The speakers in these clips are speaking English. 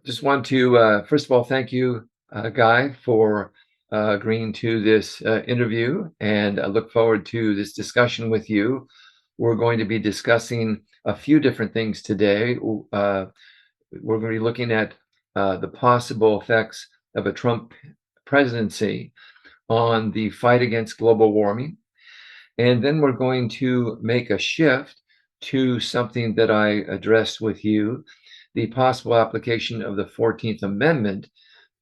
Just want to, first of all, thank you, Guy, for agreeing to this interview, and I look forward to this discussion with you. We're going to be discussing a few different things today. We're going to be looking at the possible effects of a Trump presidency on the fight against global warming. And then we're going to make a shift to something that I addressed with you, the possible application of the 14th Amendment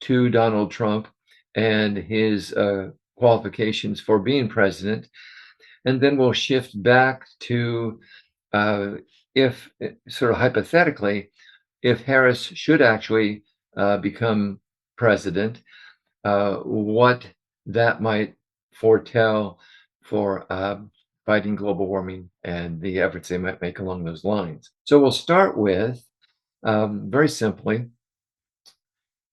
to Donald Trump and his qualifications for being president. And then we'll shift back to if, sort of hypothetically, if Harris should actually become president, what that might foretell for fighting global warming and the efforts they might make along those lines. So we'll start with, very simply,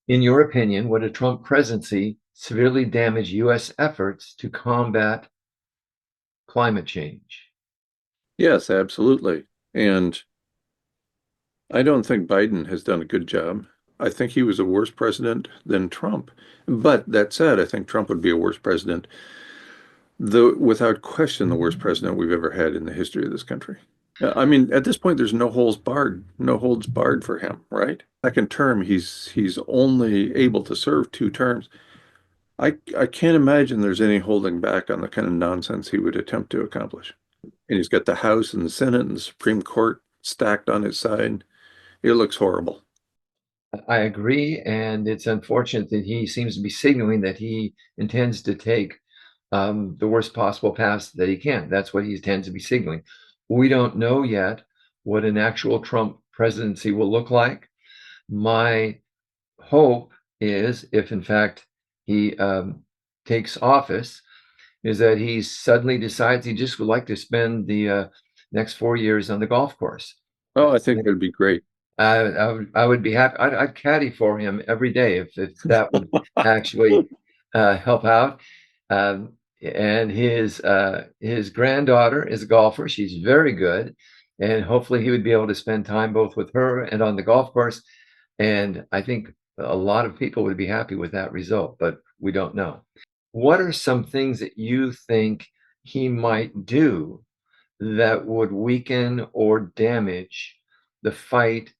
in your opinion, would a Trump presidency severely damage U.S. efforts to combat climate change? Yes, absolutely. And I don't think Biden has done a good job. I think he was a worse president than Trump. But that said, I think Trump would be a worse president, though without question, the worst president we've ever had in the history of this country. I mean, at this point, there's no holds barred for him, right? Second term, he's only able to serve 2 terms. I can't imagine there's any holding back on the kind of nonsense he would attempt to accomplish. And he's got the House and the Senate and the Supreme Court stacked on his side. It looks horrible. I agree, and it's unfortunate that he seems to be signaling that he intends to take the worst possible path that he can. That's what he tends to be signaling. We don't know yet what an actual Trump presidency will look like. My hope is, if in fact he takes office, is that he suddenly decides he just would like to spend the next 4 years on the golf course. Oh, I think that'd be great. I would be happy. I'd caddy for him every day if that would actually help out. Um, and his granddaughter is a golfer. She's very good, and hopefully he would be able to spend time both with her and on the golf course. And I think a lot of people would be happy with that result, but we don't know. What are some things that you think he might do that would weaken or damage the fight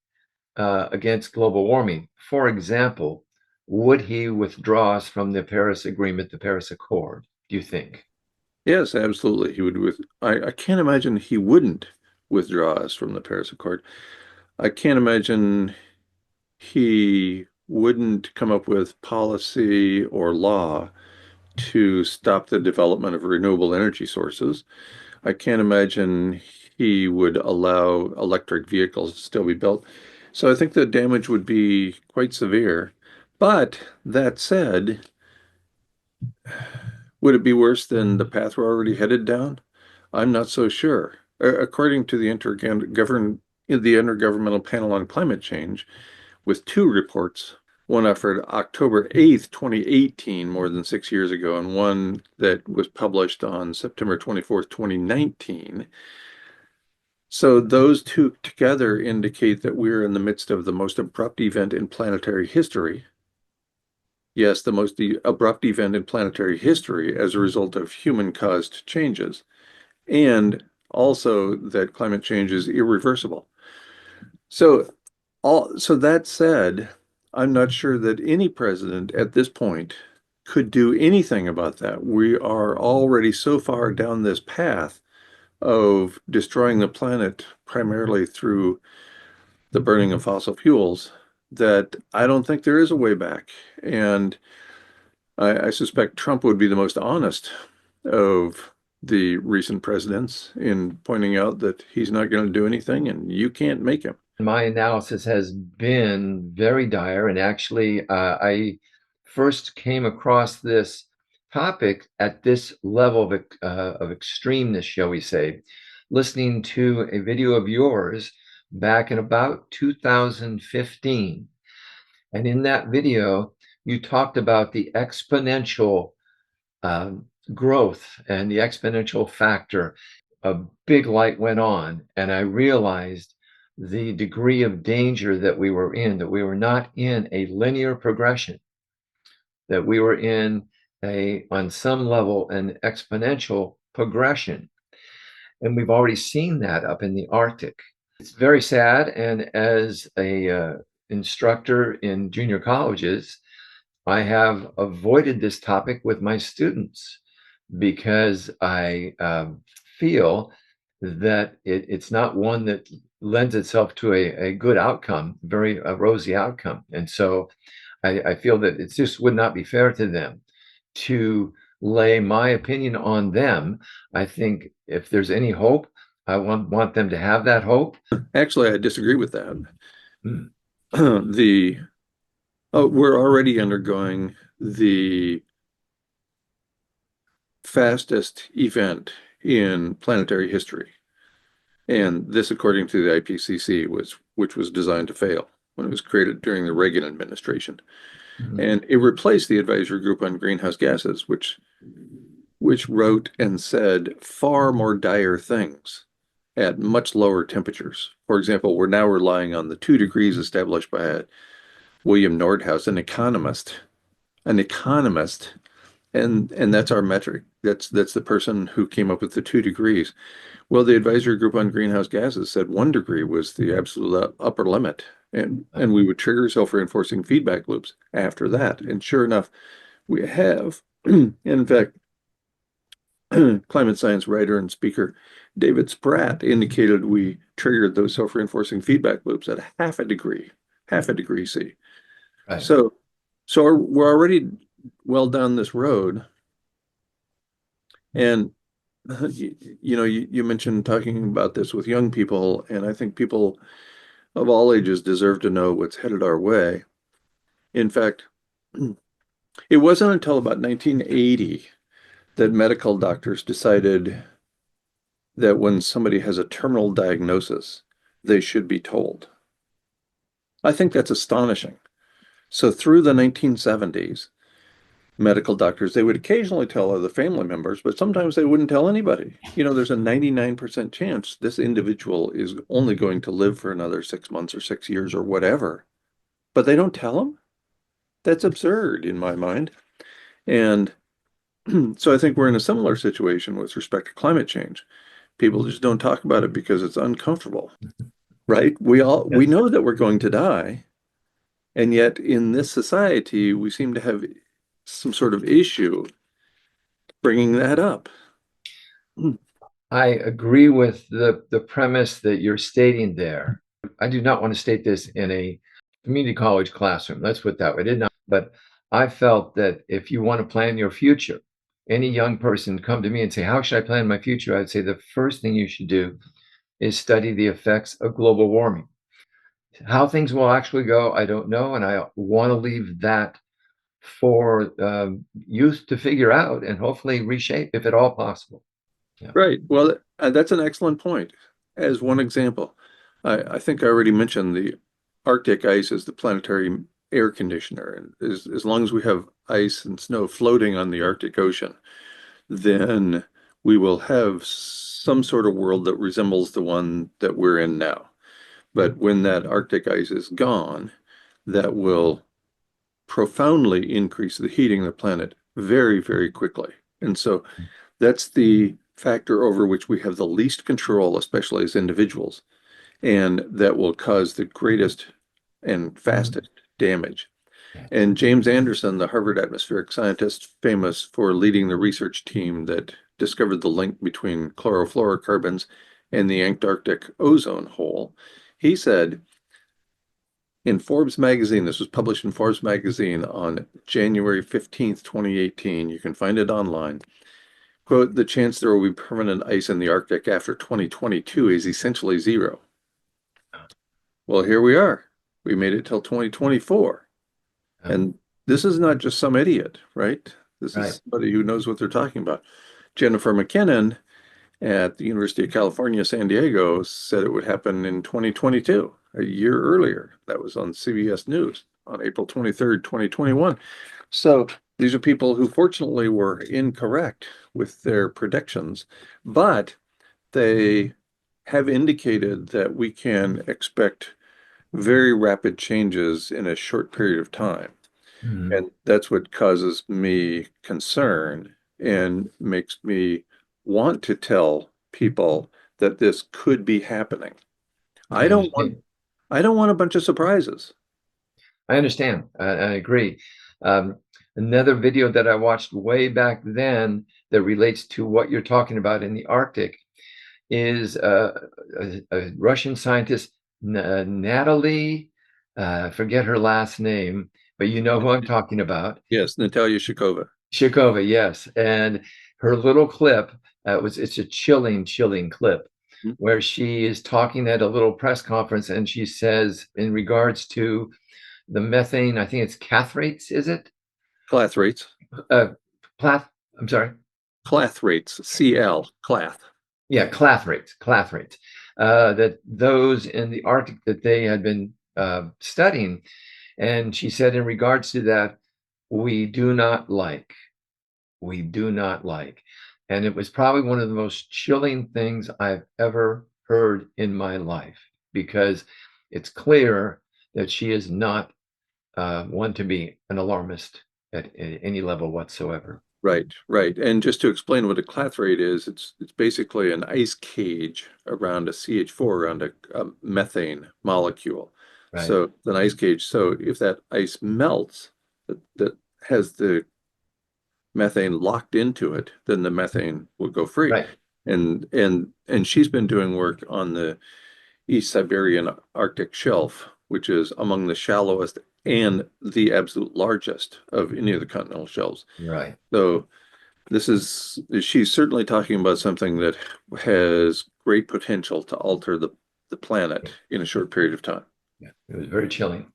against global warming? For example, would he withdraw us from the Paris Agreement, the Paris Accord, do you think? Yes, absolutely. He would I can't imagine he wouldn't withdraw us from the Paris Accord. I can't imagine he wouldn't come up with policy or law to stop the development of renewable energy sources. I can't imagine he would allow electric vehicles to still be built. So I think the damage would be quite severe. But that said, would it be worse than the path we're already headed down? I'm not so sure. According to the Intergovernmental Panel on Climate Change, with 2 reports, one offered October 8th, 2018, more than 6 years ago, and one that was published on September 24th, 2019. So those two together indicate that we're in the midst of the most abrupt event in planetary history. Yes, the most abrupt event in planetary history as a result of human-caused changes, and also that climate change is irreversible. So that said, I'm not sure that any president at this point could do anything about that. We are already so far down this path of destroying the planet primarily through the burning of fossil fuels that I don't think there is a way back. And I suspect Trump would be the most honest of the recent presidents in pointing out that he's not going to do anything and you can't make him. My analysis has been very dire, and actually, I first came across this topic at this level of extremeness, shall we say, listening to a video of yours back in about 2015. And in that video, you talked about the exponential growth and the exponential factor. A big light went on, and I realized the degree of danger that we were in, that we were not in a linear progression, that we were in on some level, an exponential progression. And we've already seen that up in the Arctic. It's very sad. And as a instructor in junior colleges, I have avoided this topic with my students because I feel that it's not one that lends itself to a good outcome, very rosy outcome. And so I feel that it just would not be fair to them to lay my opinion on them. I think if there's any hope, I want them to have that hope. Actually, I disagree with that. Mm. We're already undergoing the fastest event in planetary history. And this, according to the IPCC, which was designed to fail when it was created during the Reagan administration. Mhm. And it replaced the Advisory Group on Greenhouse Gases, which wrote and said far more dire things at much lower temperatures. For example, we're now relying on the 2 degrees established by William Nordhaus, an economist, and that's our metric. That's the person who came up with the 2 degrees. Well, the Advisory Group on Greenhouse Gases said 1 degree was the absolute upper limit, and we would trigger self-reinforcing feedback loops after that. And sure enough, we have. In fact, climate science writer and speaker David Spratt indicated we triggered those self-reinforcing feedback loops at half a degree C. Right. So we're already well down this road. And you mentioned talking about this with young people, and I think people of all ages deserve to know what's headed our way. In fact, it wasn't until about 1980 that medical doctors decided that when somebody has a terminal diagnosis, they should be told. I think that's astonishing. So through the 1970s, medical doctors, they would occasionally tell other family members, but sometimes they wouldn't tell anybody. There's a 99% chance this individual is only going to live for another 6 months or 6 years or whatever, but they don't tell them. That's absurd in my mind. And so I think we're in a similar situation with respect to climate change. People just don't talk about it because it's uncomfortable, right? We Yes. know that we're going to die, and yet in this society, we seem to have some sort of issue bringing that up. I agree with the premise that you're stating there. I do not want to state this in a community college classroom. Let's put it that way. I did not, but I felt that if you want to plan your future, any young person come to me and say, "How should I plan my future?" I'd say the first thing you should do is study the effects of global warming. How things will actually go, I don't know, and I want to leave that for youth to figure out and hopefully reshape if at all possible. Yeah. Right. Well, that's an excellent point. As one example, I think I already mentioned the Arctic ice is the planetary air conditioner. And as long as we have ice and snow floating on the Arctic Ocean, then we will have some sort of world that resembles the one that we're in now. But when that Arctic ice is gone, that will profoundly increase the heating of the planet very, very quickly. And so that's the factor over which we have the least control, especially as individuals, and that will cause the greatest and fastest damage. And James Anderson, the Harvard atmospheric scientist, famous for leading the research team that discovered the link between chlorofluorocarbons and the Antarctic ozone hole, he said in Forbes magazine, this was published in Forbes magazine on January 15th, 2018. You can find it online. Quote, the chance there will be permanent ice in the Arctic after 2022 is essentially zero. Well, here we are. We made it till 2024. And this is not just some idiot, right? This is somebody who knows what they're talking about. Jennifer McKinnon at the University of California, San Diego said it would happen in 2022, a year earlier. That was on CBS News on April 23rd, 2021. So these are people who fortunately were incorrect with their predictions, but they have indicated that we can expect very rapid changes in a short period of time. Mhm. And that's what causes me concern and makes me want to tell people that this could be happening. I I don't want understand. I don't want a bunch of surprises. I understand. I agree. Um, Another video that I watched way back then that relates to what you're talking about in the Arctic is a Russian scientist, Natalie, I forget her last name, but you know who I'm talking about. Yes, Natalia Shikova. Shikova, yes. And her little clip, it's a chilling clip Hmm? where she is talking at a little press conference and she says, in regards to the methane, I think it's cathrates, is it? Clathrates. Uh, Plath, I'm sorry. Clathrates. CL. Clath. Yeah, clathrates. That those in the Arctic that they had been studying. And she said, in regards to that, we do not like, we do not like. And it was probably one of the most chilling things I've ever heard in my life, because it's clear that she is not one to be an alarmist at any level whatsoever. Right, right. And just to explain what a clathrate is, it's basically an ice cage around a CH4, around a methane molecule. Right, So it's an ice cage. So if that ice melts, that has the methane locked into it, then the methane will go free. right, And she's been doing work on the East Siberian Arctic shelf, which is among the shallowest and the absolute largest of any of the continental shelves. right. So she's certainly talking about something that has great potential to alter the planet in a short period of time. Yeah, it was very chilling.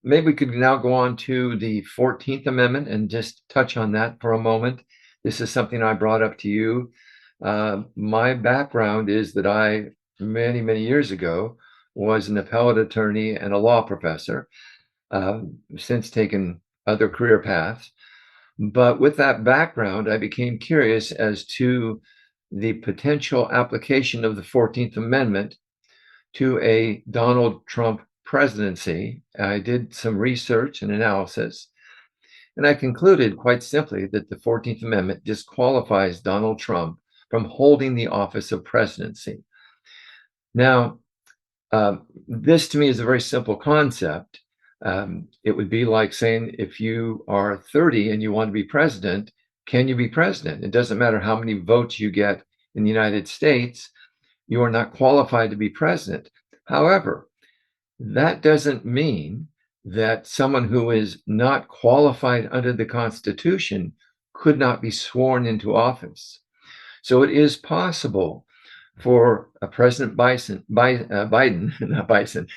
Maybe we could now go on to the 14th Amendment and just touch on that for a moment. This is something I brought up to you. My background is that I, many years ago, was an appellate attorney and a law professor, since taken other career paths. But with that background, I became curious as to the potential application of the 14th Amendment to a Donald Trump presidency. I did some research and analysis, and I concluded quite simply that the 14th Amendment disqualifies Donald Trump from holding the office of presidency. Now, this to me is a very simple concept. It would be like saying, if you are 30 and you want to be president, can you be president? It doesn't matter how many votes you get in the United States, you are not qualified to be president. However, that doesn't mean that someone who is not qualified under the Constitution could not be sworn into office. So it is possible for President Biden, not Bison,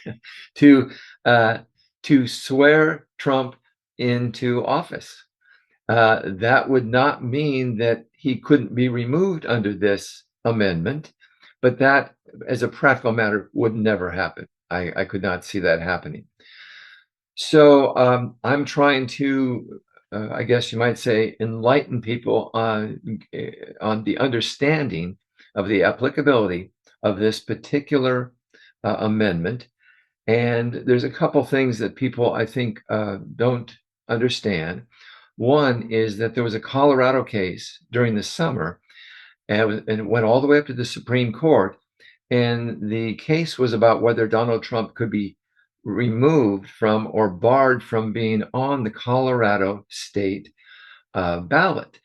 to uh, to swear Trump into office. That would not mean that he couldn't be removed under this amendment, but that, as a practical matter, would never happen. I could not see that happening. So I'm trying to, I guess you might say, enlighten people on the understanding of the applicability of this particular amendment. And there's a couple things that people, I think, don't understand. One is that there was a Colorado case during the summer, and it went all the way up to the Supreme Court. And the case was about whether Donald Trump could be removed from or barred from being on the Colorado state ballot.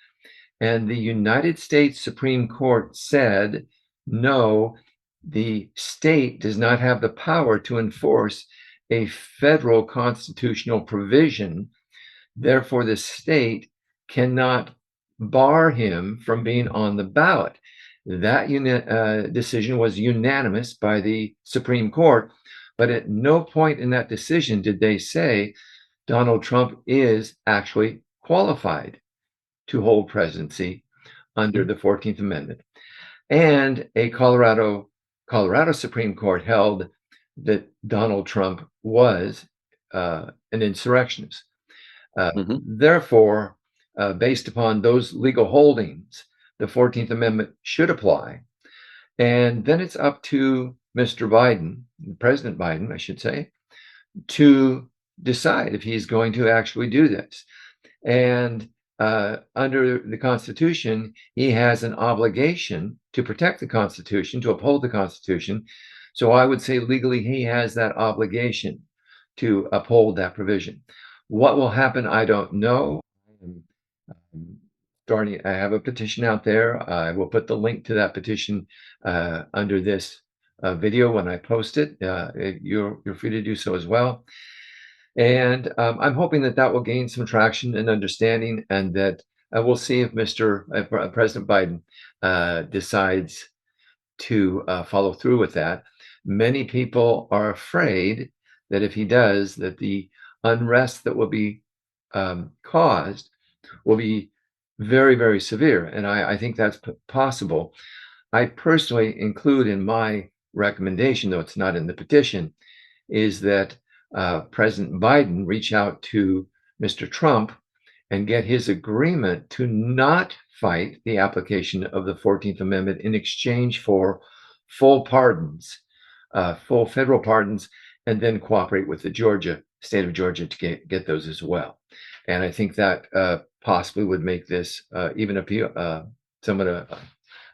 And the United States Supreme Court said, no, the state does not have the power to enforce a federal constitutional provision. Therefore, the state cannot bar him from being on the ballot. That decision was unanimous by the Supreme Court, but at no point in that decision did they say Donald Trump is actually qualified to hold presidency under the 14th Amendment. And a Colorado Supreme Court held that Donald Trump was an insurrectionist. Mhm. Therefore, based upon those legal holdings, the 14th Amendment should apply. And then it's up to Mr. Biden, President Biden, I should say, to decide if he's going to actually do this. And under the Constitution, he has an obligation to protect the Constitution, to uphold the Constitution. So I would say legally he has that obligation to uphold that provision. What will happen, I don't know. Starting, I have a petition out there. I will put the link to that petition under this video when I post it. You're free to do so as well. And I'm hoping that that will gain some traction and understanding, and that we'll see if President Biden decides to follow through with that. Many people are afraid that if he does, that the unrest that will be caused will be very, very severe. And I think that's possible. I personally include in my recommendation, though it's not in the petition, is that President Biden reach out to Mr. Trump and get his agreement to not fight the application of the 14th Amendment in exchange for full pardons, full federal pardons, and then cooperate with the state of Georgia to get those as well. And I think that possibly would make this even somewhat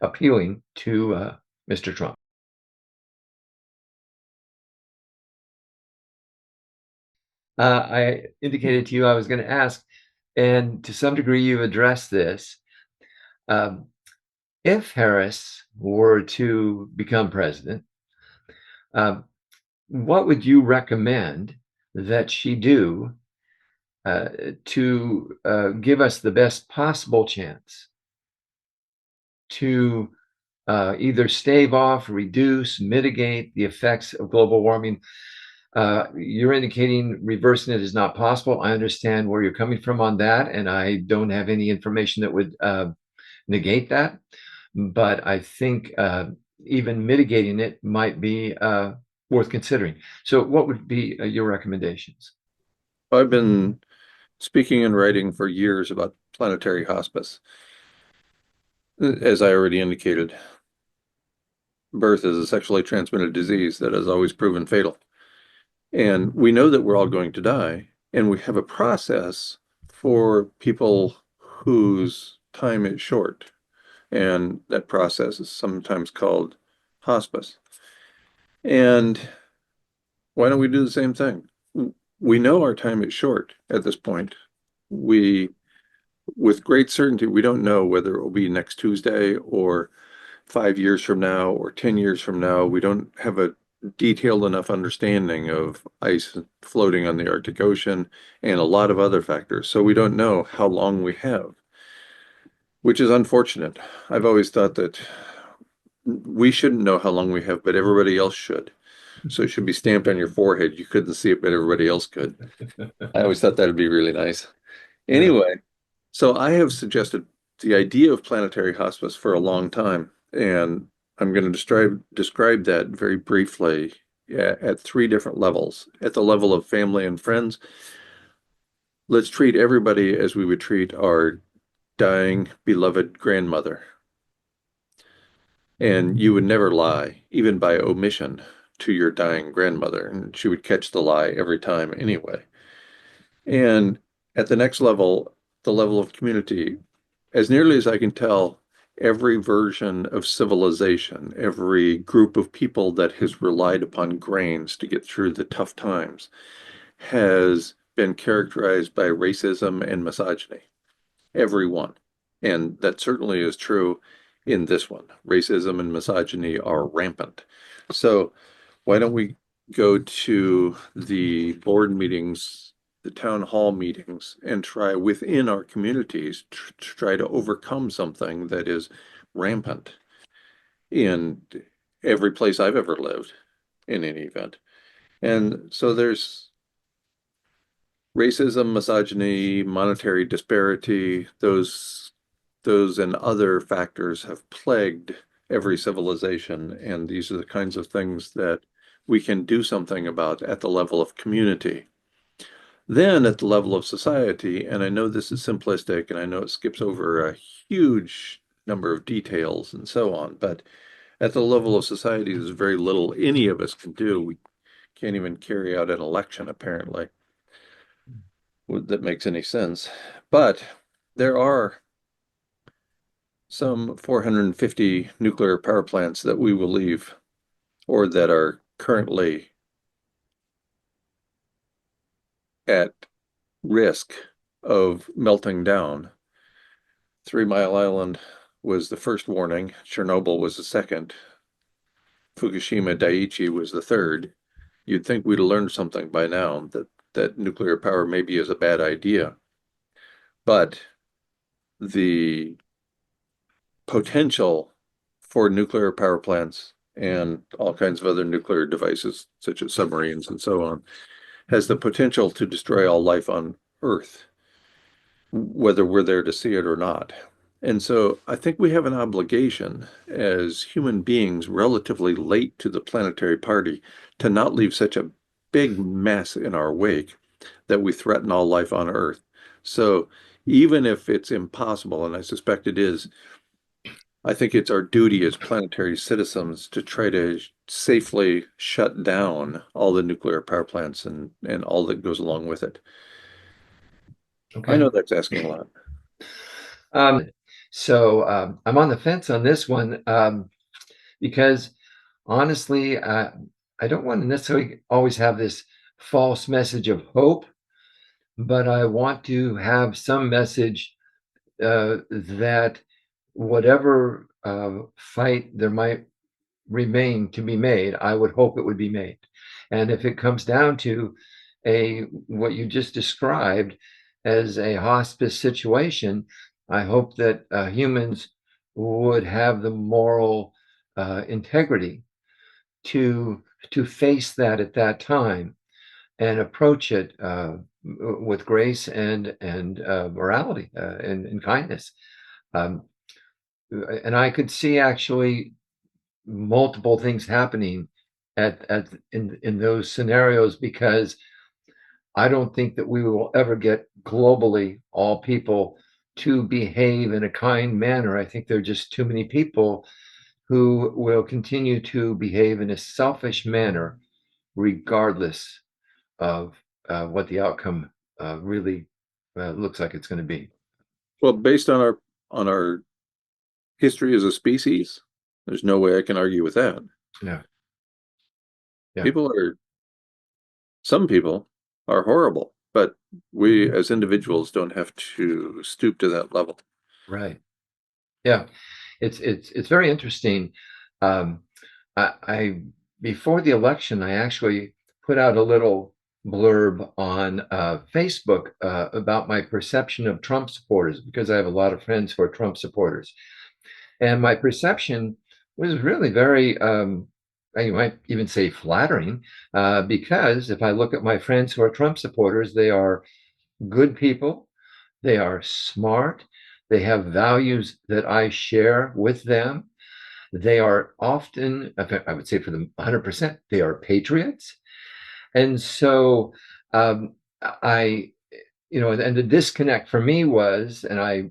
appealing to Mr. Trump. I indicated to you I was going to ask, and to some degree you've addressed this. If Harris were to become president, what would you recommend that she do to give us the best possible chance to either stave off, reduce, mitigate the effects of global warming? You're indicating reversing it is not possible. I understand where you're coming from on that, and I don't have any information that would negate that. But I think even mitigating it might be worth considering. So what would be your recommendations? I've been speaking and writing for years about planetary hospice. As I already indicated, birth is a sexually transmitted disease that has always proven fatal. And we know that we're all going to die, and we have a process for people whose time is short. And that process is sometimes called hospice. And why don't we do the same thing? We know our time is short at this point. With great certainty, we don't know whether it will be next Tuesday or 5 years from now or 10 years from now. We don't have a detailed enough understanding of ice floating on the Arctic Ocean and a lot of other factors. So we don't know how long we have, which is unfortunate. I've always thought that we shouldn't know how long we have, but everybody else should. So it should be stamped on your forehead. You couldn't see it, but everybody else could. I always thought that'd be really nice. Yeah. Anyway, so I have suggested the idea of planetary hospice for a long time, and I'm going to describe that very briefly at three different levels. At the level of family and friends, let's treat everybody as we would treat our dying, beloved grandmother. And you would never lie, even by omission, to your dying grandmother, and she would catch the lie every time anyway. And at the next level, the level of community, as nearly as I can tell, every version of civilization, every group of people that has relied upon grains to get through the tough times has been characterized by racism and misogyny. Every one. And that certainly is true in this one. Racism and misogyny are rampant. So why don't we go to the board meetings, the town hall meetings, and try within our communities to try to overcome something that is rampant in every place I've ever lived in any event. And so there's racism, misogyny, monetary disparity, those and other factors have plagued every civilization. And these are the kinds of things that we can do something about at the level of community. Then at the level of society, and I know this is simplistic and I know it skips over a huge number of details and so on, but at the level of society, there's very little any of us can do. We can't even carry out an election, apparently, that makes any sense. But there are some 450 nuclear power plants that we will leave or that are currently at risk of melting down. 3 Mile Island was the first warning, Chernobyl was the second, Fukushima Daiichi was the third. You'd think we'd have learned something by now that nuclear power maybe is a bad idea. But the potential for nuclear power plants and all kinds of other nuclear devices, such as submarines and so on, has the potential to destroy all life on Earth, whether we're there to see it or not. And so I think we have an obligation as human beings relatively late to the planetary party to not leave such a big mess in our wake that we threaten all life on Earth. So even if it's impossible, and I suspect it is, I think it's our duty as planetary citizens to try to safely shut down all the nuclear power plants and all that goes along with it. I Okay. know that's asking a lot. Um, I'm on the fence on this one because honestly, I don't want to necessarily always have this false message of hope, but I want to have some message that whatever fight there might remain to be made, I would hope it would be made. And if it comes down to a what you just described as a hospice situation, I hope that humans would have the moral integrity to face that at that time and approach it with grace and morality and kindness. Um, and I could see actually multiple things happening at in those scenarios because I don't think that we will ever get globally all people to behave in a kind manner. I think there are just too many people who will continue to behave in a selfish manner, regardless of what the outcome really looks like it's going to be. Well, based on our history as a species, there's no way I can argue with that. Yeah, yeah, People are, some people are horrible, but we as individuals don't have to stoop to that level. right. Yeah, it's very interesting. Um, I before the election, I actually put out a little blurb on Facebook about my perception of Trump supporters because I have a lot of friends who are Trump supporters, and my perception was really very, you might even say flattering, because if I look at my friends who are Trump supporters, they are good people, they are smart, they have values that I share with them. They are often, in fact, I would say for them 100%, they are patriots. And so I, and the disconnect for me was, and I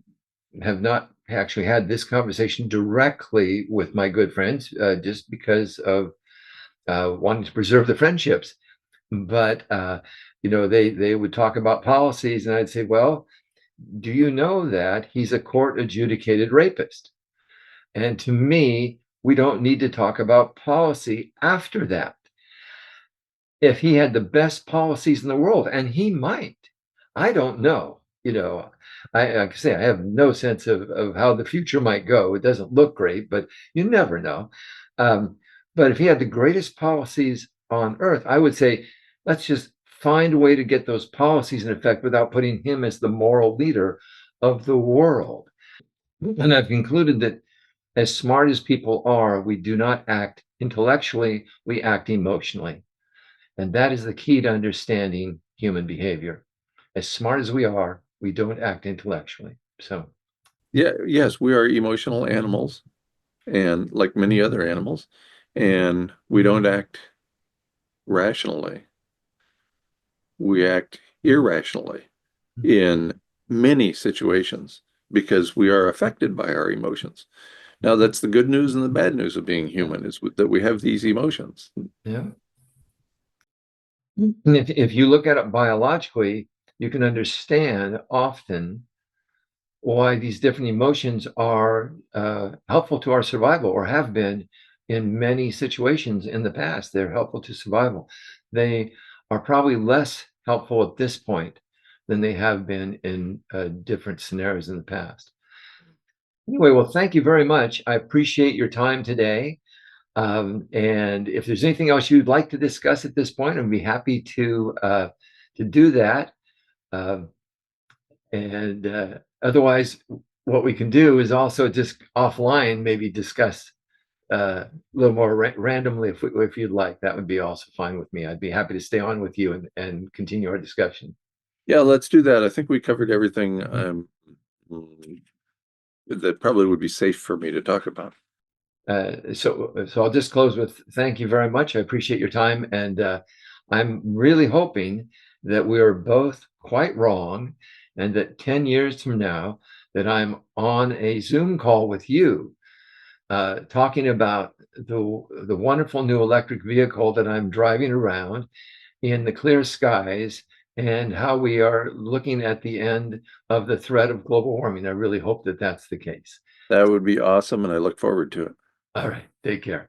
have not actually had this conversation directly with my good friends just because of wanting to preserve the friendships. But, they would talk about policies, and I'd say, well, do you know that he's a court adjudicated rapist? And to me, we don't need to talk about policy after that. If he had the best policies in the world, and he might, I don't know. Like I say, I have no sense of how the future might go. It doesn't look great, but you never know. Um, but if he had the greatest policies on earth, I would say, let's just find a way to get those policies in effect without putting him as the moral leader of the world. And I've concluded that as smart as people are, we do not act intellectually, we act emotionally. And that is the key to understanding human behavior. As smart as we are, we don't act intellectually. So, Yeah, yes, we are emotional animals and like many other animals, and we don't act rationally. We act irrationally in many situations because we are affected by our emotions. Now, that's the good news and the bad news of being human is that we have these emotions. Yeah. And if you look at it biologically, you can understand often why these different emotions are helpful to our survival or have been in many situations in the past. They're helpful to survival. They are probably less helpful at this point than they have been in different scenarios in the past. Anyway, well, thank you very much. I appreciate your time today. And if there's anything else you'd like to discuss at this point, I'd be happy to do that. Uh, and otherwise, what we can do is also just offline, maybe discuss a little more randomly if you'd like. That would be also fine with me. I'd be happy to stay on with you and continue our discussion. Yeah, let's do that. I think we covered everything that probably would be safe for me to talk about. So I'll just close with thank you very much. I appreciate your time, and I'm really hoping that we are both quite wrong, and that 10 years from now, that I'm on a Zoom call with you, talking about the wonderful new electric vehicle that I'm driving around in the clear skies, and how we are looking at the end of the threat of global warming. I really hope that that's the case. That would be awesome, and I look forward to it. All right, take care.